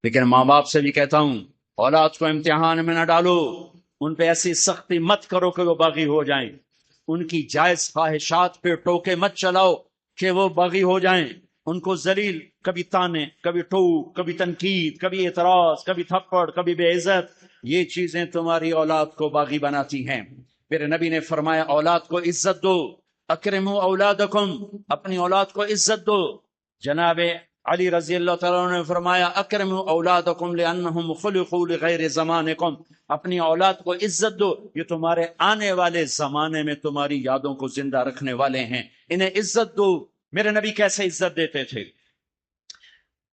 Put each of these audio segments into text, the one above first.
لیکن ماں باپ سے بھی کہتا ہوں اولاد کو امتحان میں نہ ڈالو، ان پہ ایسی سختی مت کرو کہ وہ باغی ہو جائیں، ان کی جائز خواہشات پہ ٹوکے مت چلاؤ کہ وہ باغی ہو جائیں، ان کو ذلیل، کبھی تانے، کبھی ٹوک، کبھی تنقید، کبھی اعتراض، کبھی تھپڑ، کبھی بے عزت، یہ چیزیں تمہاری اولاد کو باغی بناتی ہیں۔ میرے نبی نے فرمایا اولاد کو عزت دو، اکرموا اولادکم، اپنی اولاد کو عزت دو۔ جناب علی رضی اللہ تعالیٰ عنہ نے فرمایا اکرموا اولادکم لانہم خلقوا لغیر زمانکم، اپنی اولاد کو عزت دو، یہ تمہارے آنے والے زمانے میں تمہاری یادوں کو زندہ رکھنے والے ہیں، انہیں عزت دو۔ میرے نبی کیسے عزت دیتے تھے؟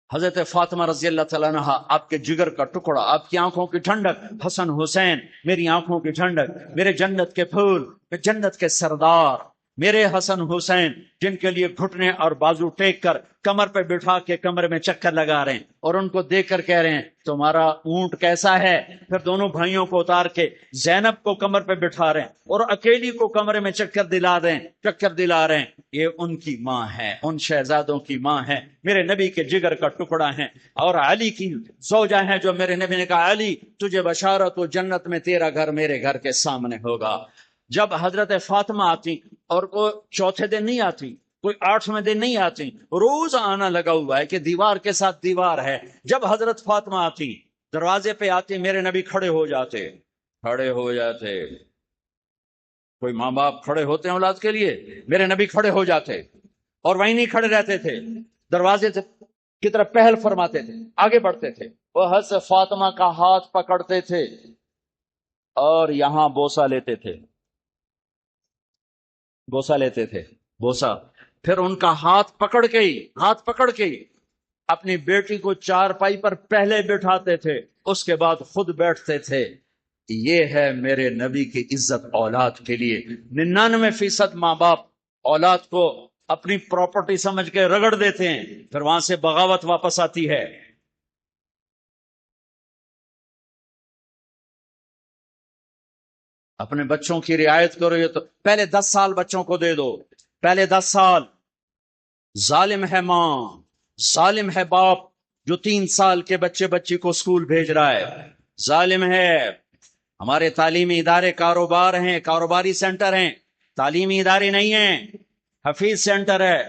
حضرت فاطمہ رضی اللہ تعالیٰ عنہ آپ کے جگر کا ٹکڑا، آپ کی آنکھوں کی ٹھنڈک، حسن حسین میری آنکھوں کی ٹھنڈک، میرے جنت کے پھول، جنت کے سردار، میرے حسن حسین جن کے لیے گھٹنے اور بازو ٹیک کر کمر پہ بٹھا کے کمر میں چکر لگا رہے ہیں اور ان کو دیکھ کر کہہ رہے ہیں تمہارا اونٹ کیسا ہے، پھر دونوں بھائیوں کو اتار کے زینب کو کمر پہ بٹھا رہے ہیں اور اکیلی کو کمرے میں چکر دلا رہے ہیں، یہ ان کی ماں ہے، ان شہزادوں کی ماں ہے، میرے نبی کے جگر کا ٹکڑا ہیں، اور علی کی زوجہ ہیں جو میرے نبی نے کہا علی تجھے بشارت ہو جنت میں تیرا گھر میرے گھر کے سامنے ہوگا۔ جب حضرت فاطمہ آتی اور کوئی چوتھے دن نہیں آتی، کوئی 8ویں دن نہیں آتی، روز آنا لگا ہوا ہے کہ دیوار کے ساتھ دیوار ہے، جب حضرت فاطمہ آتی دروازے پہ آتی میرے نبی کھڑے ہو جاتے۔ کوئی ماں باپ کھڑے ہوتے ہیں اولاد کے لیے، میرے نبی کھڑے ہو جاتے اور وہیں نہیں کھڑے رہتے تھے، دروازے کی طرف پہل فرماتے تھے، آگے بڑھتے تھے، وہ حضرت فاطمہ کا ہاتھ پکڑتے تھے اور یہاں بوسہ لیتے تھے، بوسہ، پھر ان کا ہاتھ پکڑ کے اپنی بیٹی کو چارپائی پر پہلے بٹھاتے تھے، اس کے بعد خود بیٹھتے تھے۔ یہ ہے میرے نبی کی عزت اولاد کے لیے۔ 99% ماں باپ اولاد کو اپنی پراپرٹی سمجھ کے رگڑ دیتے ہیں، پھر وہاں سے بغاوت واپس آتی ہے۔ اپنے بچوں کی رعایت کرو، یہ تو پہلے 10 سال بچوں کو دے دو، پہلے 10 سال۔ ظالم ہے ماں، ظالم ہے باپ جو 3 سال کے بچی کو اسکول بھیج رہا ہے، ظالم ہے۔ ہمارے تعلیمی ادارے کاروبار ہیں، کاروباری سینٹر ہیں، تعلیمی ادارے نہیں ہیں، حفیظ سینٹر ہے،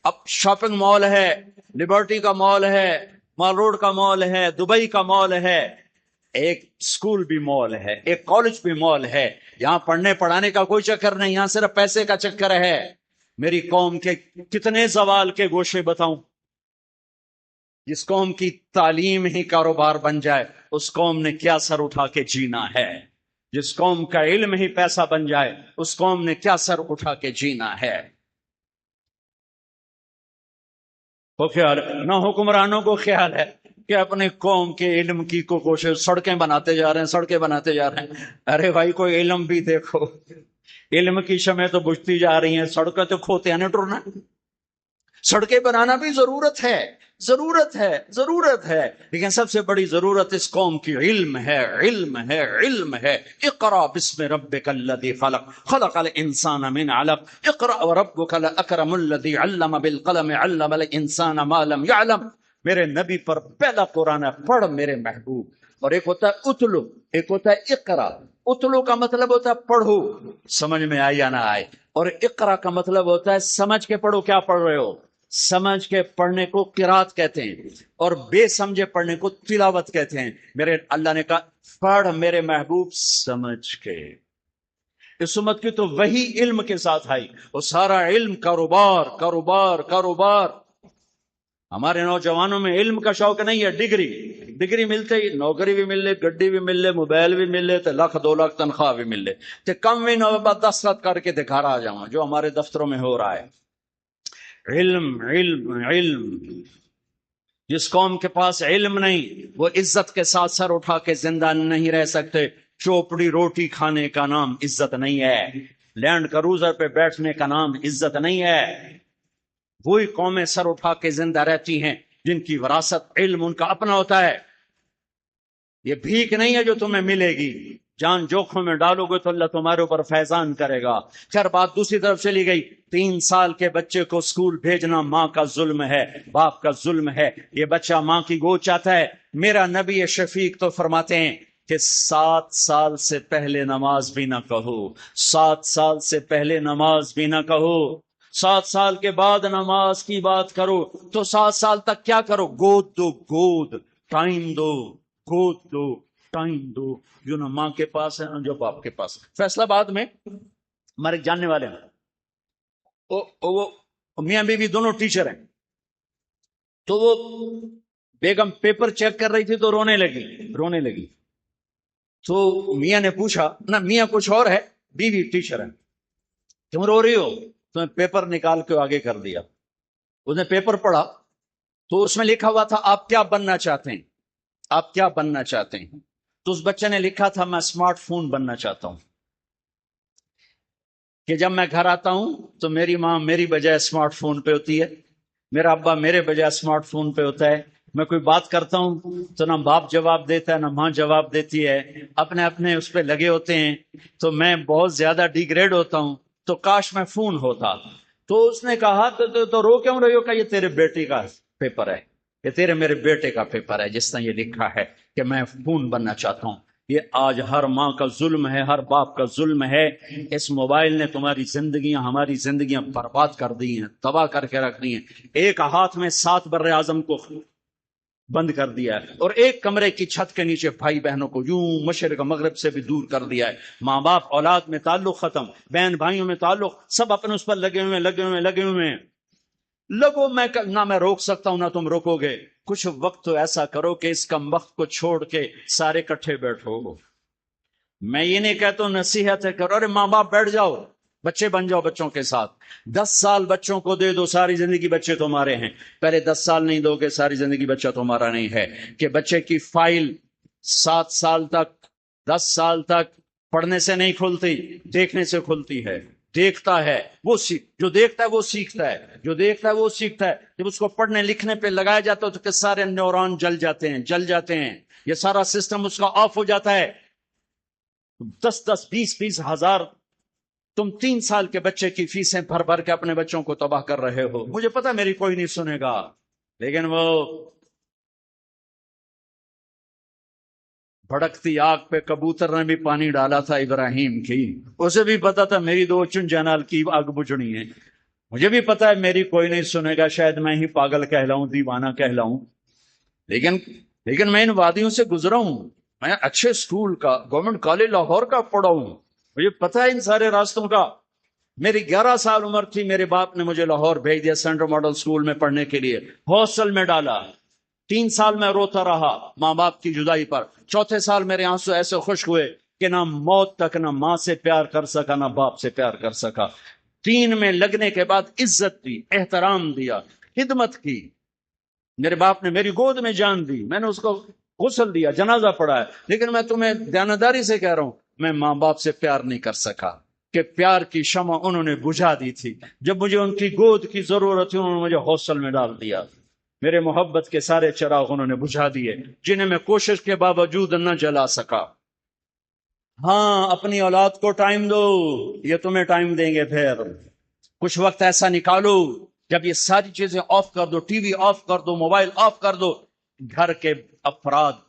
اب شاپنگ مال ہے، لبرٹی کا مال ہے، مال روڈ کا مال ہے، دبئی کا مال ہے، ایک اسکول بھی مال ہے، ایک کالج بھی مال ہے۔ یہاں پڑھنے پڑھانے کا کوئی چکر نہیں، یہاں صرف پیسے کا چکر ہے۔ میری قوم کے کتنے زوال کے گوشے بتاؤں؟ جس قوم کی تعلیم ہی کاروبار بن جائے اس قوم نے کیا سر اٹھا کے جینا ہے؟ جس قوم کا علم ہی پیسہ بن جائے اس قوم نے کیا سر اٹھا کے جینا ہے؟ وہ خیال نہ حکمرانوں کو خیال ہے کہ اپنے قوم کے علم کی کو کوشش، سڑکیں بناتے جا رہے ہیں۔ ارے بھائی کوئی علم بھی دیکھو، علم کی شمعیں تو بجھتی جا رہی ہیں، سڑکیں تو کھوتے ہیں ٹرنا۔ سڑکیں بنانا بھی ضرورت ہے، لیکن سب سے بڑی ضرورت اس قوم کی علم ہے۔ اقرأ بسم ربک الذی خلق، خلق الانسان من علق، اقرأ وربک الاکرم الذی علم بالقلم، علم الانسان ما لم يعلم۔ میرے نبی پر پہلا قرآن ہے پڑھ میرے محبوب، اور ایک ہوتا ہے اتلو، ایک ہوتا ہے اقرا۔ اتلو کا مطلب ہوتا ہے پڑھو، سمجھ میں آئے یا نہ آئے، اور اقرا کا مطلب ہوتا ہے سمجھ کے پڑھو، کیا پڑھ رہے ہو؟ سمجھ کے پڑھنے کو قرات کہتے ہیں اور بے سمجھے پڑھنے کو تلاوت کہتے ہیں۔ میرے اللہ نے کہا پڑھ میرے محبوب سمجھ کے۔ اس امت کی تو وہی علم کے ساتھ آئی، وہ سارا علم کاروبار۔ ہمارے نوجوانوں میں علم کا شوق نہیں ہے، ڈگری ملتے ہی نوکری بھی مل لے، گڈی بھی مل لے، موبائل بھی مل لے، تو 1,00,000-2,00,000 تنخواہ بھی مل لے، تو کم بھی نہ 10 کر کے گھر آ جاؤں، جو ہمارے دفتروں میں ہو رہا ہے۔ علم۔ جس قوم کے پاس علم نہیں وہ عزت کے ساتھ سر اٹھا کے زندہ نہیں رہ سکتے۔ چوپڑی روٹی کھانے کا نام عزت نہیں ہے، لینڈ کروزر پہ بیٹھنے کا نام عزت نہیں ہے۔ وہی قومیں سر اٹھا کے زندہ رہتی ہیں جن کی وراثت علم ان کا اپنا ہوتا ہے۔ یہ بھیک نہیں ہے جو تمہیں ملے گی، جان جوکھوں میں ڈالو گے تو اللہ تمہارے اوپر فیضان کرے گا۔ خیر بات دوسری طرف چلی گئی، 3 سال کے بچے کو اسکول بھیجنا ماں کا ظلم ہے، باپ کا ظلم ہے۔ یہ بچہ ماں کی گود چاہتا ہے، میرا نبی شفیق تو فرماتے ہیں کہ 7 سال سے پہلے نماز بھی نہ کہو، 7 سال سے پہلے نماز بھی نہ کہو، 7 سال کے بعد نماز کی بات کرو تو 7 سال تک کیا کرو؟ گود دو، گود، ٹائم دو، گود دو، ٹائم دو، جو نہ ماں کے پاس ہے نہ جو باپ کے پاس۔ فیصلہ آباد میں ہمارے جاننے والے ہیں، وہ میاں بیوی دونوں ٹیچر ہیں، تو وہ بیگم پیپر چیک کر رہی تھی تو رونے لگی۔ تو میاں نے پوچھا، نہ میاں کچھ اور ہے، بیوی ٹیچر ہے، تم رو رہی ہو؟ تو میں پیپر نکال کے آگے کر دیا، اس نے پیپر پڑھا تو اس میں لکھا ہوا تھا آپ کیا بننا چاہتے ہیں، آپ کیا بننا چاہتے ہیں؟ تو اس بچے نے لکھا تھا میں اسمارٹ فون بننا چاہتا ہوں، کہ جب میں گھر آتا ہوں تو میری ماں میری بجائے اسمارٹ فون پہ ہوتی ہے، میرا ابا میرے بجائے اسمارٹ فون پہ ہوتا ہے، میں کوئی بات کرتا ہوں تو نہ باپ جواب دیتا ہے نہ ماں جواب دیتی ہے، اپنے اس پہ لگے ہوتے ہیں، تو میں بہت زیادہ ڈیگریڈ ہوتا ہوں، تو کاش میں فون ہوتا۔ تو اس نے کہا تو رو کیوں رہی ہو؟ کہ یہ تیرے بیٹے کا پیپر ہے، یہ تیرے میرے بیٹے کا پیپر ہے جس نے یہ لکھا ہے کہ میں فون بننا چاہتا ہوں۔ یہ آج ہر ماں کا ظلم ہے، ہر باپ کا ظلم ہے، اس موبائل نے تمہاری زندگیاں، ہماری زندگیاں برباد کر دی ہیں، تباہ کر کے رکھ دی ہیں۔ ایک ہاتھ میں 7 بر اعظم کو بند کر دیا ہے، اور ایک کمرے کی چھت کے نیچے بھائی بہنوں کو یوں مشرق مغرب سے بھی دور کر دیا ہے۔ ماں باپ اولاد میں تعلق ختم، بہن بھائیوں میں تعلق، سب اپنے اس پر لگے ہوئے ہیں۔ لگو، نہ میں روک سکتا ہوں نہ تم روکو گے۔ کچھ وقت تو ایسا کرو کہ اس کم وقت کو چھوڑ کے سارے کٹھے بیٹھو۔ میں یہ نہیں کہتا ہوں نصیحت ہے کرو، ارے ماں باپ بیٹھ جاؤ، بچے بن جاؤ بچوں کے ساتھ، 10 سال بچوں کو دے دو، ساری زندگی بچے تمہارے ہیں۔ پہلے 10 سال نہیں دو گے، ساری زندگی بچہ تمہارا نہیں ہے۔ کہ بچے کی فائل 7 سال تک، 10 سال تک پڑھنے سے نہیں کھلتی، دیکھنے سے کھلتی ہے۔ دیکھتا ہے وہ جو دیکھتا ہے وہ سیکھتا ہے، جو دیکھتا ہے وہ سیکھتا ہے۔ جب اس کو پڑھنے لکھنے پہ لگایا جاتا ہے تو کہ سارے نیورون جل جاتے ہیں، یہ سارا سسٹم اس کا آف ہو جاتا ہے۔ 10 20 ہزار تم 3 سال کے بچے کی فیسیں بھر کے اپنے بچوں کو تباہ کر رہے ہو۔ مجھے پتا میری کوئی نہیں سنے گا، لیکن وہ بھڑکتی آگ پہ کبوتر نے بھی پانی ڈالا تھا ابراہیم کی، اسے بھی پتا تھا میری 2 چن جنال کی آگ بجھنی ہے۔ مجھے بھی پتا ہے میری کوئی نہیں سنے گا، شاید میں ہی پاگل کہلاؤں، دیوانہ کہلاؤں، لیکن میں ان وادیوں سے گزرا ہوں، میں اچھے سکول کا، گورنمنٹ کالج لاہور کا پڑھا ہوں، مجھے پتا ہے ان سارے راستوں کا۔ میری 11 سال عمر تھی، میرے باپ نے مجھے لاہور بھیج دیا سینٹرل ماڈل سکول میں پڑھنے کے لیے، ہاسٹل میں ڈالا۔ 3 سال میں روتا رہا ماں باپ کی جدائی پر، 4تھے سال میرے آنسو ایسے خشک ہوئے کہ نہ موت تک نہ ماں سے پیار کر سکا نہ باپ سے پیار کر سکا۔ 3 میں لگنے کے بعد عزت دی، احترام دیا، خدمت کی۔ میرے باپ نے میری گود میں جان دی، میں نے اس کو غسل دیا، جنازہ پڑھا ہے، لیکن میں تمہیں دیانتداری سے کہہ رہا ہوں میں ماں باپ سے پیار نہیں کر سکا، کہ پیار کی شمع انہوں نے بجھا دی تھی۔ جب مجھے ان کی گود کی ضرورت تھی انہوں نے مجھے ہاسٹل میں ڈال دیا، میرے محبت کے سارے چراغ انہوں نے بجھا دیے جنہیں میں کوشش کے باوجود نہ جلا سکا۔ ہاں، اپنی اولاد کو ٹائم دو، یہ تمہیں ٹائم دیں گے۔ پھر کچھ وقت ایسا نکالو جب یہ ساری چیزیں آف کر دو، ٹی وی آف کر دو، موبائل آف کر دو، گھر کے افراد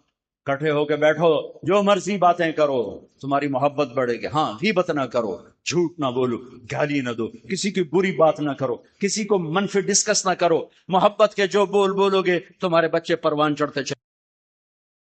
کٹھے ہو کے بیٹھو، جو مرضی باتیں کرو، تمہاری محبت بڑھے گی۔ ہاں، غیبت نہ کرو، جھوٹ نہ بولو، گالی نہ دو، کسی کی بری بات نہ کرو، کسی کو منفی ڈسکس نہ کرو۔ محبت کے جو بول بولو گے تمہارے بچے پروان چڑھتے چلے